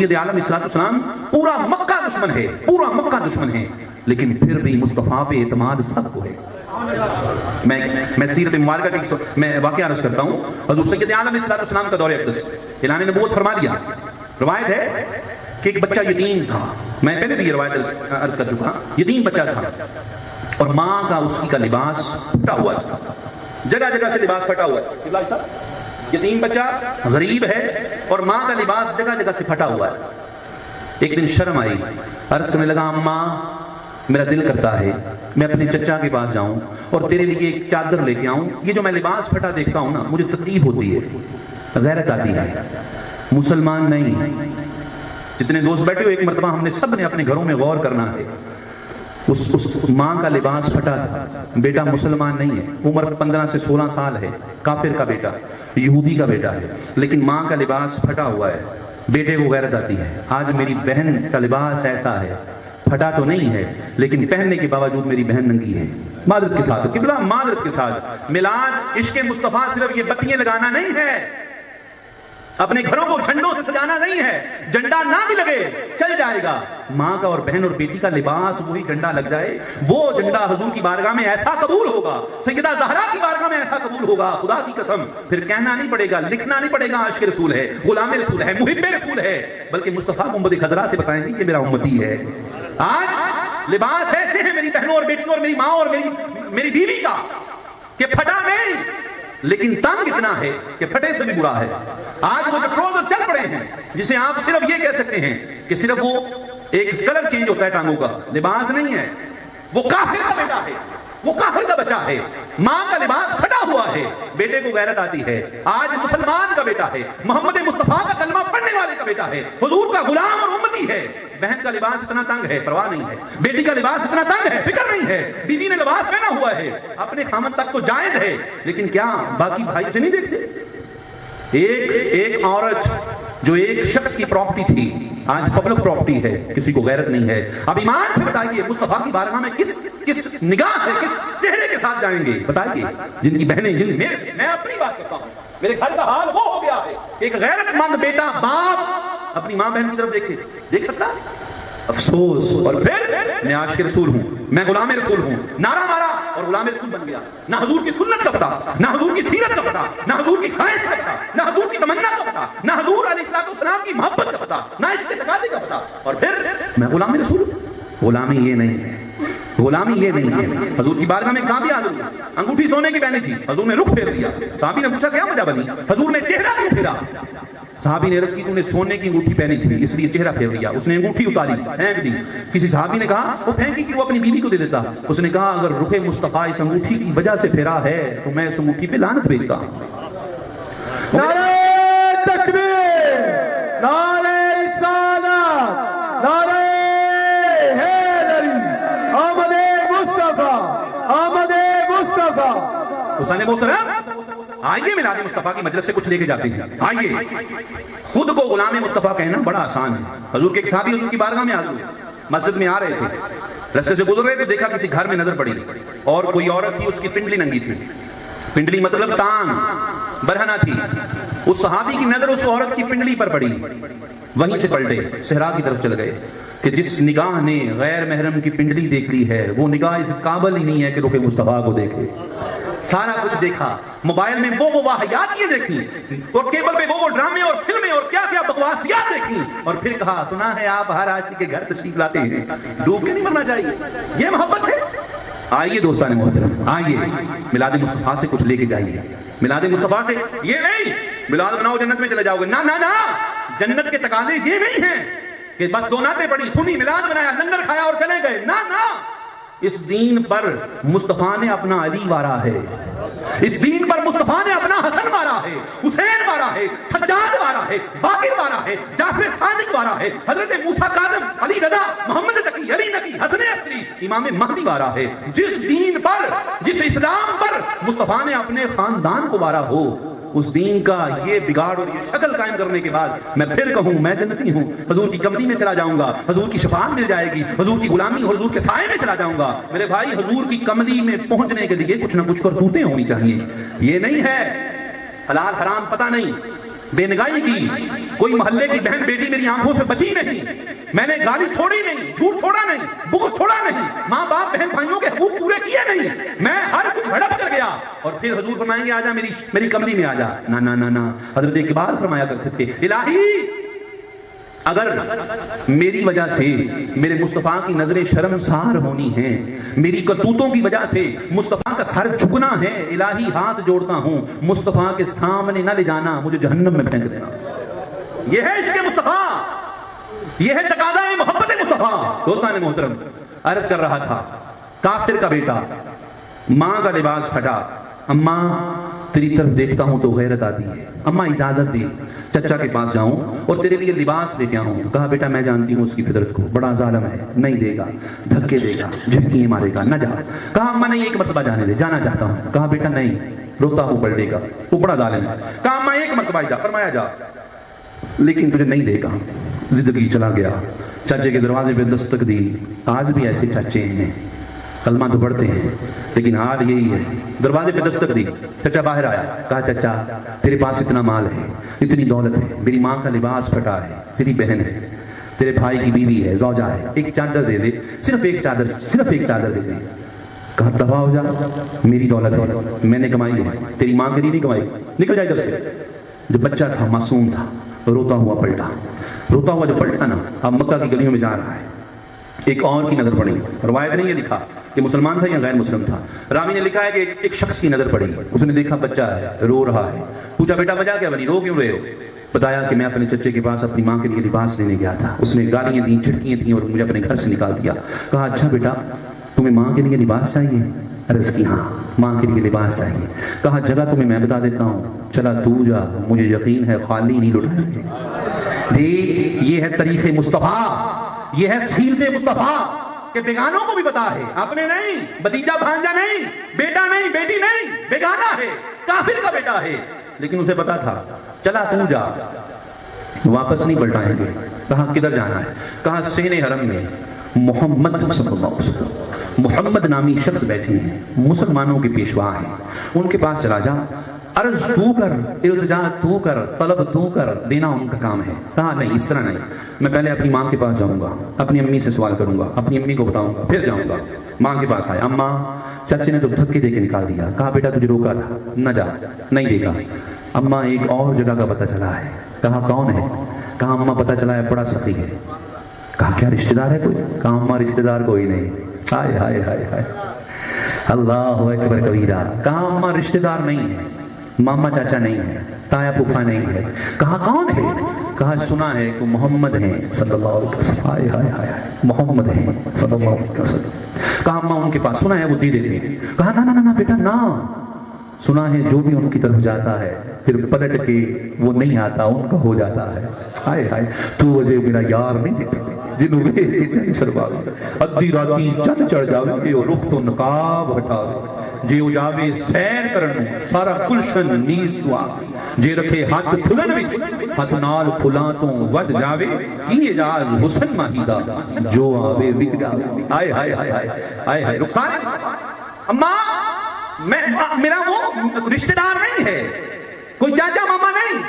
سید عالم السلام پورا مکہ دشمن ہے، پورا مکہ دشمن ہے، لیکن پھر بھی مصطفیٰ پہ اعتماد سب کو ہے۔ میں سیرت مبارکہ کی میں واقعہ عرض کرتا ہوں۔ حضور سید عالم السلام کا دور اقدس اعلان نبوت فرما دیا۔ روایت ہے کہ ایک بچہ یتیم تھا، میں پہلے بھی یہ روایت عرض کر چکا، یتیم بچہ تھا اور ماں کا اس کی کا لباس پھٹا ہوا تھا، جگہ جگہ سے لباس پھٹا ہوا ہے۔ یتیم بچہ غریب ہے اور ماں کا لباس جگہ جگہ سے پھٹا ہوا ہے۔ ایک دن شرم آئی، عرض کرنے لگا، اماں میرا دل کرتا ہے میں اپنے چچا کے پاس جاؤں اور تیرے لیے ایک چادر لے کے آؤں، یہ جو میں لباس پھٹا دیکھتا ہوں نا مجھے تکلیف ہوتی ہے، غیرت آتی ہے۔ مسلمان نہیں، جتنے دوست بیٹھے ہو ایک مرتبہ ہم نے سب نے اپنے گھروں میں غور کرنا ہے۔ اس ماں کا لباس پھٹا تھا، بیٹا مسلمان نہیں ہے، عمر 15 سے 16 سال ہے، کافر کا بیٹا، یہودی کا بیٹا ہے، لیکن ماں کا لباس پھٹا ہوا ہے، بیٹے کو غیرت آتی ہے۔ آج میری بہن کا لباس ایسا ہے، پھٹا تو نہیں ہے لیکن پہننے کے باوجود میری بہن ننگی ہے، معذرت کے ساتھ قبلہ، معذرت کے ساتھ۔ میلاد عشق مصطفیٰ صرف یہ بتیاں لگانا نہیں ہے، اپنے گھروں کو جھنڈوں سے سجانا نہیں ہے، جھنڈا نہ بھی لگے چل جائے گا، ماں کا اور بہن اور بیٹی کا لباس وہی جھنڈا لگ جائے، وہ جھنڈا حضور کی بارگاہ میں ایسا قبول ہوگا، سیدہ زہرا کی بارگاہ میں ایسا قبول ہوگا، خدا کی قسم پھر کہنا نہیں پڑے گا، لکھنا نہیں پڑے گا، عاشق رسول ہے، غلام رسول ہے، محب رسول ہے، بلکہ مصطفیٰ محمد خضرا سے بتائیں گے کہ میرا امتی ہے۔ آج لباس ایسے ہیں میری بہنوں اور بیٹیوں اور میری ماں اور میری بیوی کا کہ پھٹا نہیں لیکن تنگ اتنا ہے کہ پھٹے سے بھی برا ہے۔ آج وہ جو ٹروزر چل پڑے ہیں جسے آپ صرف یہ کہہ سکتے ہیں کہ صرف وہ ایک کلر چینج ہوتا ہے ٹانگوں کا، لباس نہیں ہے، وہ کافر کا بیٹا ہے، وہ کافر کا بچہ ہے، ماں کا لباس پھٹا ہوا ہے، بیٹے کو غیرت آتی ہے۔ آج مسلمان کا بیٹا ہے، محمد مصطفیٰ کا کلمہ پڑھنے والے کا بیٹا ہے، حضور کا غلام اور امتی ہے، بہن کا لباس اتنا تنگ ہے پرواہ نہیں ہے، بیٹی کا لباس اتنا تنگ ہے فکر نہیں ہے، بیوی نے لباس پہنا ہوا ہے، اپنے خامن تک تو جائز ہے، لیکن کیا باقی بھائی سے نہیں دیکھتے؟ ایک عورت جو ایک شخص کی پراپرٹی تھی آج پبلک پراپرٹی ہے، کسی کو غیرت نہیں ہے۔ اب ایمان سے بتائیے مصطفیٰ کی بارگاہ میں کس نگاہ سے، کس چہرے کے ساتھ جائیں گے؟ بتائیے، جن کی بہنیں میں اپنی بات کرتا ہوں، میرے گھر کا حال وہ ہو گیا ہے، ایک غیرت مند بیٹا باپ اپنی ماں بہن کی طرف دیکھ سکتا؟ افسوس۔ اور پھر میں عاشق رسول ہوں، میں غلام رسول ہوں، نعرہ مارا اور غلام رسول بن گیا، نہ حضور کی سنت کا پتا، نہ حضور کی سیرت کا پتا، نہ حضور کی خواہش کا پتا، نہ حضور کی تمنا کا پتا، نہ حضور علیہ السلام کی محبت کا پتا، نہ عشق تقاضے کا پتا، اور پھر میں غلام رسول ہوں۔ غلامی یہ نہیں ہے، غلامی یہ نہیں ہے۔ حضور کی بارگاہ میں ایک صحابی حاضر ہوا، انگوٹھی سونے کی پہنی تھی، حضور نے رخ پھیر دیا، صحابی نے پوچھا کیا وجہ بنی؟ حضور نے چہرہ کیوں پھیرا؟ صحابی نے عرض کی تو نے سونے کی انگوٹھی پہنی تھی اس لیے چہرہ پھیر لیا۔ اس نے انگوٹھی اتاری پھینک دی۔ کسی صحابی نے کہا وہ پھینکی کیوں، اپنی بیوی کو دے دیتا۔ اس نے کہا اگر رخ مصطفیٰ اس انگوٹھی کی وجہ سے پھیرا ہے تو میں اس انگوٹھی پہ لعنت بھیجتا ہوں۔ نعرہ تکبیر، نعرہ رسالت، نعرہ حیدری، آمد مصطفیٰ، آمد مصطفیٰ۔ حسین محترم آئیے میلاد مصطفیٰ کی مجلس سے کچھ لے کے جاتے ہیں۔ آئیے، خود کو غلام مصطفیٰ کہنا بڑا آسان ہے۔ حضور کے ایک صحابی حضور کی بارگاہ میں آ گئے، مسجد میں آ رہے تھے، رستے سے گزر رہے تو دیکھا کسی گھر میں نظر پڑی اور کوئی عورت تھی، اس کی پنڈلی ننگی تھی، پنڈلی مطلب ٹانگ برہنہ تھی۔ اس صحابی کی نظر اس عورت کی پنڈلی پر پڑی، وہیں سے پلٹے صحرا کی طرف چل گئے کہ جس نگاہ نے غیر محرم کی پنڈلی دیکھ لی ہے وہ نگاہ اس قابل ہی نہیں ہے کہ رخ مصطفیٰ کو دیکھے۔ سارا کچھ دیکھا، موبائل میں وہ واہیاتیں دیکھی اور کیبل پہ وہ ڈرامے اور فلمیں اور کیا کیا بکواسیات دیکھی، اور پھر کہا سنا ہے آپ ہر عاشق کے گھر تشریف لاتے ہیں، ڈوب کے نہیں مرنا چاہیے، یہ محبت ہے۔ آئیے دوستان محترم، آئیے میلاد مصطفیٰ سے کچھ لے کے جائیے۔ میلاد مصطفیٰ سے یہ نہیں میلاد بناؤ جنت میں چلے جاؤ گے، نہ، جنت کے تقاضے یہ نہیں ہیں کہ بس دو نعتیں پڑھی، سنی، میلاد بنایا، لنگر کھایا اور چلے گئے، نہ۔ اس دین پر مصطفیٰ نے اپنا علی مارا ہے، اس دین پر مصطفیٰ نے اپنا حسن مارا ہے، حسین مارا ہے، سجاد مارا ہے، باقر مارا ہے، جعفر صادق مارا ہے، حضرت موسیٰ کاظم، علی رضا، محمد تقی، علی نقی، حسن عسکری، امام مہدی مارا ہے۔ جس دین پر، جس اسلام پر مصطفیٰ نے اپنے خاندان کو مارا ہو، اس دین کا یہ بگاڑ اور یہ شکل قائم کرنے کے بعد میں پھر کہوں میں جنتی ہوں، حضور کی کمری میں چلا جاؤں گا، حضور کی شفاعت مل جائے گی، حضور کی غلامی اور حضور کے سائے میں چلا جاؤں گا۔ میرے بھائی حضور کی کمری میں پہنچنے کے لیے کچھ نہ کچھ کرتوتیں ہونی چاہیے، یہ نہیں ہے حلال حرام پتہ نہیں، بے نگاہی کی، کوئی محلے کی بہن بیٹی میری آنکھوں سے بچی نہیں، میں نے گالی چھوڑی نہیں، جھوٹ چھوڑا نہیں، بغض چھوڑا نہیں، ماں باپ بہن بھائیوں کے حقوق پورے کیے نہیں، میں ہر کچھ ہڑپ کر گیا۔ اور پھر حضور فرمائیں گے آجا میری کمری میں آجا، نا نا نا نا، حضرت اقبال فرمایا کرتے تھے الہی اگر میری وجہ سے میرے مصطفیٰ کی نظریں شرمسار ہونی ہیں، میری کرتوتوں کی وجہ سے مصطفیٰ کا سر جھکنا ہے، الہی ہاتھ جوڑتا ہوں مصطفیٰ کے سامنے نہ لے جانا، مجھے جہنم میں پھینک دینا۔ یہ ہے عشق مصطفیٰ، یہ ہے تقاضا محبت مصطفیٰ۔ دوستان محترم، عرض کر رہا تھا کافر کا بیٹا، ماں کا لباس پھٹا، اماں تیری طرف دیکھتا ہوں تو غیرت آتی ہے، اماں اجازت دی چچا کے پاس جاؤں اور تیرے لیے لباس لے کے آؤں۔ کہا بیٹا میں جانتی ہوں اس کی فطرت کو، بڑا ظالم ہے، نہیں دے گا، دھکے دے گا، جھٹکیاں مارے گا، نہ جا۔ کہا اماں نہیں ایک مرتبہ جانے دے، جانا چاہتا ہوں۔ کہا بیٹا نہیں، روتا ہوں پلٹے گا، وہ بڑا ظالم ہے۔ کہا اماں ایک مرتبہ جا، فرمایا جا، لیکن تجھے نہیں دے گا۔ زندگی چلا گیا، چاچے کے دروازے پہ دستک دی۔ آج بھی ایسے چاچے ہیں، کلمہ تو پڑھتے ہیں لیکن حال یہی ہے۔ دروازے پہ دستک دی، چچا باہر آیا، کہا چچا تیرے پاس اتنا مال ہے، اتنی دولت ہے، میری ماں کا لباس پھٹا ہے، تیری بہن ہے، تیرے بھائی کی بیوی ہے، زوجہ ہے، ایک چادر دے دے، صرف ایک چادر دے دے۔ کہا تباہ ہو جا، میری دولت ہے، میں نے کمائی ہے، تیری ماں کے لیے نہیں کمائی، نکل جائے ادھر سے۔ جو بچہ تھا معصوم تھا، روتا ہوا پلٹا، روتا ہوا جو پلٹا نا، اب مکہ کی گلیوں میں جا رہا ہے۔ ایک اور کی نظر پڑی، روایت نہیں یہ لکھا کہ مسلمان تھا یا غیر مسلم تھا، راوی نے لکھا ہے کہ ایک شخص کی نظر پڑی، اس نے دیکھا بچہ ہے، رو رہا ہے، پوچھا بیٹا وجہ کیا بنی، رو کیوں رہے ہو؟ بتایا کہ میں اپنے چچے کے پاس اپنی ماں کے لیے لباس لینے گیا تھا، اس نے گالیاں دیں، جھٹکیاں دیں اور مجھے اپنے گھر سے نکال دیا۔ کہا اچھا بیٹا تمہیں ماں کے لیے لباس چاہیے؟ عرض کی ہاں ماں کے لیے لباس چاہیے۔ کہا جگہ تمہیں میں بتا دیتا ہوں، چلا تو جا، مجھے یقین ہے خالی نہیں لٹائیں گے۔ دیکھ یہ ہے طریق مصطفیٰ، یہ ہے سیرت مصطفیٰ کہ بیگانوں کو بھی پتا ہے، اپنے نہیں، بھتیجا بھانجا نہیں، بیٹا نہیں، بیٹی نہیں، بیگانہ ہے، کافر کا بیٹا ہے، لیکن اسے پتا تھا۔ چلا تو جا، واپس نہیں پلٹائیں گے۔ کہا کدھر جانا ہے؟ کہا صحن حرم میں محمد صلی اللہ علیہ وسلم، محمد نامی شخص بیٹھے ہیں، مسلمانوں کے پیشوا ہیں، ان کے پاس چلا جا، عرض تو کر، التجا تو کر، طلب تو کر، دینا ان کا کام ہے۔ کہا نہیں اس طرح نہیں، میں پہلے اپنی ماں کے پاس جاؤں گا، اپنی امی سے سوال کروں گا، اپنی امی کو بتاؤں گا، پھر جاؤں گا۔ ماں کے پاس آیا، اماں چچے نے تو دھکے دے کے نکال دیا۔ کہا بیٹا تجھے روکا تھا، نہ جا، نہیں دے گا۔ اماں ایک اور جگہ کا پتہ چلا ہے۔ کہا کون ہے؟ کہا اماں پتہ چلا ہے بڑا سخی ہے۔ کہا کیا رشتہ دار ہے کوئی؟ کہا اماں رشتہ دار کوئی نہیں۔ ہائے ہائے ہائے ہائے، اللہ اکبر کبیرہ۔ کہا اماں رشتہ دار نہیں ہے، ماما چاچا نہیں ہے، تایا پھوپھا نہیں ہے۔ کہا کون ہے؟ کہا سنا ہے کہ محمد ہیں صلی اللہ علیہ وسلم۔ ہائے ہائے ہائے، محمد ہیں صلی اللہ علیہ وسلم۔ کہا اماں ان کے پاس سنا ہے وہ دے دیتے ہیں۔ کہا نا نا نا بیٹا نا، سنا ہے جو بھی ان کی طرف جاتا ہے پھر پلٹ کے وہ نہیں آتا، ان کا ہو جاتا ہے۔ ہائے ہائے، تو وجہ میرا یار نہیں دیکھا جنہوں میں اتنی شرباوی ادھی راتی چند چڑھ جاوے کہ وہ رخ تو نقاب ہٹاوے، جے او جاوے سیر کرنوں سارا گلشن نیز تو آوے، جے رکھے ہاتھ پھلن وچ ہاتھ نال پھلاں تو ود جاوے، کی اجاز حسن ماہیدہ جو آوے وک جاوے۔ ہائے ہائے ہائے ہائے ہائے ہائے، رخسانے اماں میرا وہ رشتہ دار نہیں ہے، کوئی چاچا ماما نہیں،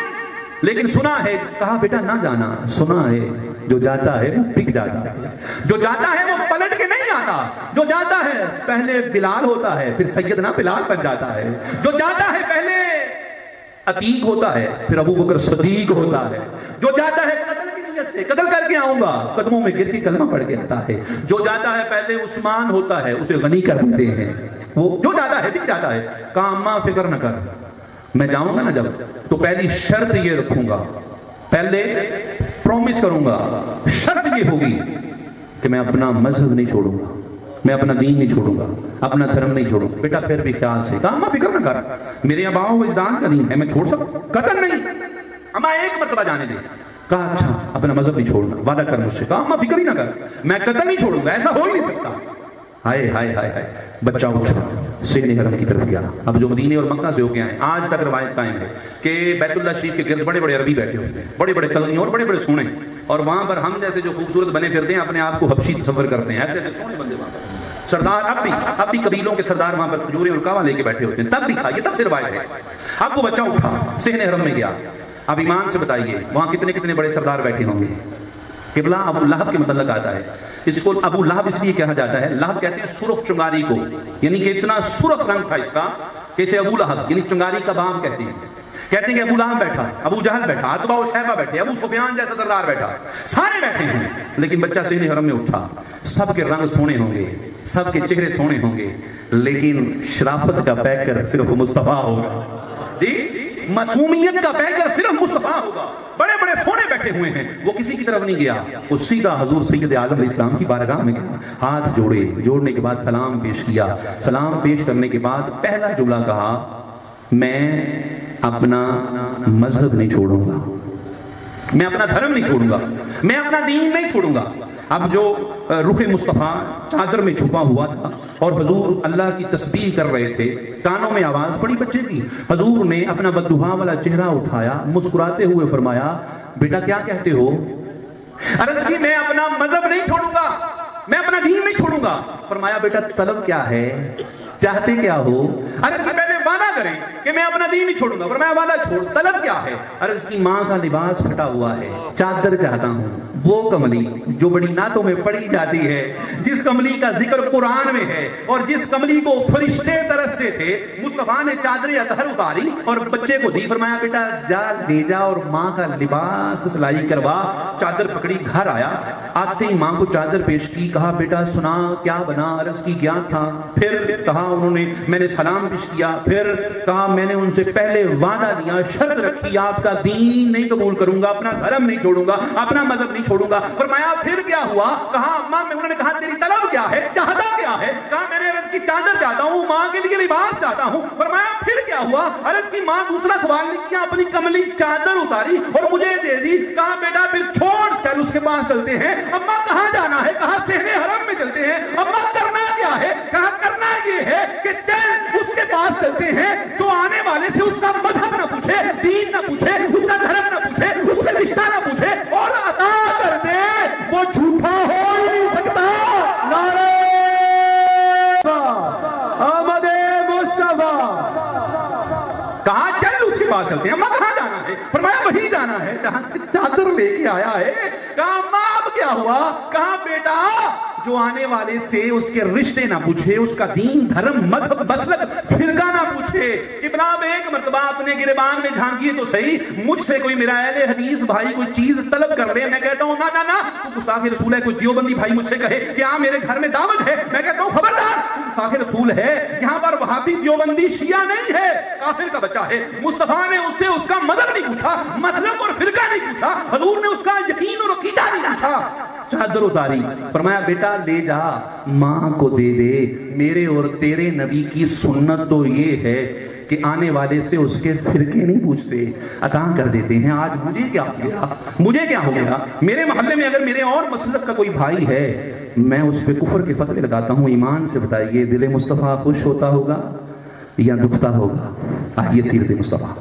لیکن سنا ہے۔ کہا بیٹا نہ جانا، سنا ہے جو جاتا ہے وہ بک جاتا ہے، جو جاتا ہے وہ پلٹ کے نہیں آتا، جو جاتا ہے پہلے بلال ہوتا ہے پھر سیدنا بلال بن جاتا ہے، جو جاتا ہے پہلے عتیق ہوتا ہے پھر ابو بکر صدیق ہوتا ہے، جو جاتا ہے قتل کی نیت سے قتل کر کے آؤں گا قدموں میں گر کے کلمہ پڑھ کے آتا ہے، جو جاتا ہے پہلے عثمان ہوتا ہے اسے غنی کر دیتے ہیں، وہ جو جاتا ہے بک جاتا ہے۔ کہا اماں فکر نہ کر، میں جاؤں گا نا جب تو پہلی شرط یہ رکھوں گا، پہلے پرومس کروں گا، شرط یہ ہوگی کہ میں اپنا مذہب نہیں چھوڑوں گا، میں اپنا دین نہیں چھوڑوں گا، اپنا دھرم نہیں چھوڑوں گا۔ بیٹا پھر بھی خیال سے۔ کہا اماں فکر نہ کر، میرے آباؤ و اجداد کا دین ہے، میں چھوڑ سکتا، قتل نہیں۔ اماں ایک مرتبہ جانے دے۔ کہا اچھا اپنا مذہب نہیں چھوڑنا، وعدہ کر مجھ سے۔ کہا اماں فکر ہی نہ کر، میں قتل نہیں چھوڑوں گا، ایسا ہو ہی نہیں سکتا۔ ہائے ہائے ہائے ہائے، بچہ اٹھا سہن حرم کی طرف گیا۔ اب جو مدینے اور مکہ سے ہو کے آئے، آج تک روایت قائم ہے کہ بیت اللہ شریف کے گرد بڑے بڑے عربی بیٹھے ہوتے ہیں، بڑے بڑے کلنی اور بڑے بڑے سونے، اور وہاں پر ہم جیسے جو خوبصورت بنے پھرتے ہیں اپنے آپ کو حبشی تصور کرتے ہیں، ایسے سونے بندے وہاں پر سردار، اب بھی قبیلوں کے سردار وہاں پر کھجوریں اور کعوہ لے کے بیٹھے ہوتے ہیں، تب بھی تھا، یہ تب سے روایت ہے۔ اب وہ بچہ اٹھا سہن حرم میں گیا، اب ایمان سے بتائیے وہاں کتنے کتنے بڑے سردار بیٹھے ہوں گے. قبلہ ابو لہب کے متعلق آتا ہے, اس کو ابو لہب اس لیے کہا جاتا ہے, لہب کہتے ہیں سرخ چنگاری کو, یعنی کہ اتنا سرخ رنگ تھا اس کا کہ اسے ابو لہب یعنی چنگاری کا بام کہتے ہیں. کہتے ہیں کہ ابو لہب بیٹھا, ابو جہل بیٹھا, عتبہ و شیبہ بیٹھے, ابو سفیان جیسا سردار بیٹھا, سارے بیٹھے ہیں. لیکن بچہ سین حرم میں اٹھا, سب کے رنگ سونے ہوں گے, سب کے چہرے سونے ہوں گے, لیکن شرافت کا پیکر صرف مصطفیٰ ہوگا. جی معصومیت کا پیکر صرف مصطفیٰ ہوگا. بڑے بڑے سونے بیٹھے ہوئے ہیں, وہ کسی کی طرف نہیں گیا, وہ سیدھا حضور سید عالم علیہ السلام کی بارگاہ میں گیا, ہاتھ جوڑے, جوڑنے کے بعد سلام پیش کیا. سلام پیش کرنے کے بعد پہلا جملہ کہا, میں اپنا مذہب نہیں چھوڑوں گا, میں اپنا دھرم نہیں چھوڑوں گا, میں اپنا دین نہیں چھوڑوں گا. اب جو رخ مصطفیٰ چادر میں چھپا ہوا تھا اور حضور اللہ کی تسبیح کر رہے تھے, کانوں میں آواز پڑی بچے کی. حضور نے اپنا بددعا والا چہرہ اٹھایا, مسکراتے ہوئے فرمایا, بیٹا کیا کہتے ہو؟ عرض کی میں اپنا مذہب نہیں چھوڑوں گا, میں اپنا دین نہیں چھوڑوں گا. فرمایا بیٹا طلب کیا ہے, چاہتے کیا ہو؟ عرض کی پہلے وعدہ کریں کہ میں اپنا دین نہیں چھوڑوں گا. فرمایا وعدہ چھوڑ, طلب کیا ہے؟ عرض کی ماں کا لباس پھٹا ہوا ہے, چادر چاہتا ہوں, وہ کملی جو بڑی نعتوں میں پڑھی جاتی ہے, جس کملی کا ذکر قرآن میں ہے اور جس کملی کو فرشتے ترستے تھے. مصطفیٰ نے چادر اطہر اتاری اور بچے کو دی. فرمایا بیٹا جا لے جا اور ماں کا لباس سلائی کروا. چادر پکڑی, گھر آیا, آتے ہی ماں کو چادر پیش کی, کہا بیٹا سنا کیا بنا؟ عرض کی کیا تھا؟ پھر کہا انہوں نے, میں نے سلام پیش کیا. پھر کہا میں نے ان سے پہلے وعدہ دیا, شرط رکھی, آپ کا دین نہیں قبول کروں گا, اپنا دھرم نہیں چھوڑوں گا, اپنا مذہب نہیں چھوڑوں گا. فرمایا پھر کیا ہوا؟ کہا اماں, انہوں نے کہا تیری طلب کیا ہے, چاہتا کیا ہے؟ کہا میں نے عرض کی چادر چاہتا ہوں, ماں کے لیے لباس چاہتا ہوں. فرمایا پھر کیا ہوا؟ عرض کی ماں دوسرا سوال نہیں کیا, اپنی کملی چادر اتاری اور مجھے دے دی. کہا بیٹا پھر چھوڑ, چل اس کے پاس چلتے ہیں. اماں کہاں جانا ہے؟ کہا صحن حرم میں چلتے ہیں. اماں کرنا کیا ہے؟ کہا کرنا یہ ہے کہ چل اس کے پاس چلتے ہیں جو آنے والے سے اس کا مذہب نہ پوچھے, دین نہ پوچھے, اس کا دھرم نہ پوچھے, اس سے رشتہ نہ پوچھے, اور عطا کر دے. وہ جھوٹا ہو ہی نہیں سکتا. نعرہ احمد مصطفیٰ. کہاں چل اس کے پاس چلتے ہیں. اماں کہاں جانا ہے؟ فرمایا وہی جانا ہے جہاں سے چادر لے کے آیا ہے. کہا اماں اب کیا ہوا؟ کہا بیٹا جو آنے والے سے اس کے رشتے نہ پوچھے, اس کا دین, دھرم, مذہب, مسلک, فرقہ نہ پوچھے. ابن ایک مرتبہ اپنے گریبان میں جھانکیے تو صحیح, مجھ سے کوئی میرا اہل حدیث بھائی کوئی چیز طلب کر لے, میں کہتا ہوں نا نا نا, تو گستاخ رسول ہے. کوئی دیوبندی بھائی مجھ سے کہے کہ ہاں میرے گھر میں دعوت ہے, میں کہتا ہوں خبردار, تو گستاخ رسول ہے. یہاں پر وہابی دیوبندی شیعہ نہیں ہے, کافر کا بچہ ہے. مصطفیٰ نے اس سے اس کا مذہب نہیں پوچھا, مذہب اور فرقہ نہیں پوچھا, حضور نے اس کا یقین اور عقیدہ نہیں پوچھا. چادر اتاری. فرمایا بیٹا لے جا, ماں کو دے دے. میرے اور تیرے نبی کی سنت تو یہ ہے کہ آنے والے سے اس کے فرقے نہیں پوچھتے, عطا کر دیتے ہیں. آج مجھے کیا ہو گیا, مجھے کیا ہو گیا؟ میرے محلے میں اگر میرے اور مسلک کا کوئی بھائی ہے, میں اس پہ کفر کے فتوے لگاتا ہوں. ایمان سے بتائیے دل مصطفیٰ خوش ہوتا ہوگا یا دکھتا ہوگا؟ آئیے سیرت مصطفیٰ.